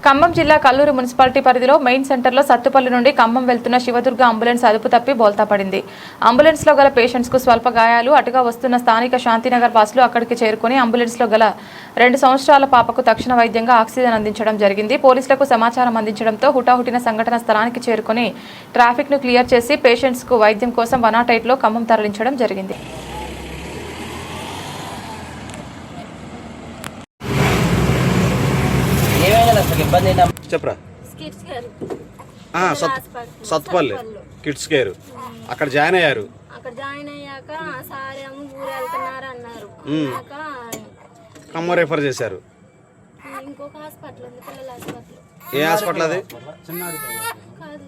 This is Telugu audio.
ఖమ్మం జిల్లా కల్లూరు మున్సిపాలిటీ పరిధిలో మెయిన్ సెంటర్లో సత్తుపల్లి నుండి ఖమ్మం వెళ్తున్న శివదుర్గ అంబులెన్స్ అదుపు తప్పి బోల్తా పడింది. అంబులెన్స్లో గల పేషెంట్స్కు స్వల్ప గాయాలు. అటుగా వస్తున్న స్థానిక శాంతినగర్ బస్సులు అక్కడికి చేరుకుని అంబులెన్స్లో గల 2 సంవత్సరాల పాపకు తక్షణ వైద్యంగా ఆక్సిజన్ అందించడం జరిగింది. పోలీసులకు సమాచారం అందించడంతో హుటాహుటిన సంఘటన స్థలానికి చేరుకుని ట్రాఫిక్ను క్లియర్ చేసి పేషెంట్స్కు వైద్యం కోసం 108లో ఖమ్మం తరలించడం జరిగింది. చెప్పరా సత్తుపల్లి కిడ్స్ కేర్ అక్కడ జాయిన్ అయ్యారు. అక్కడ జాయిన్ అయ్యాక సార్ ఏమో ఊరు వెళ్తున్నారు అన్నారు. ఖమ్మం రెఫర్ చేశారు. ఇంకొక హాస్పిటల్ ఉంది, పిల్లల హాస్పిటల్. ఏ హాస్పిటల్ అది? కాదు.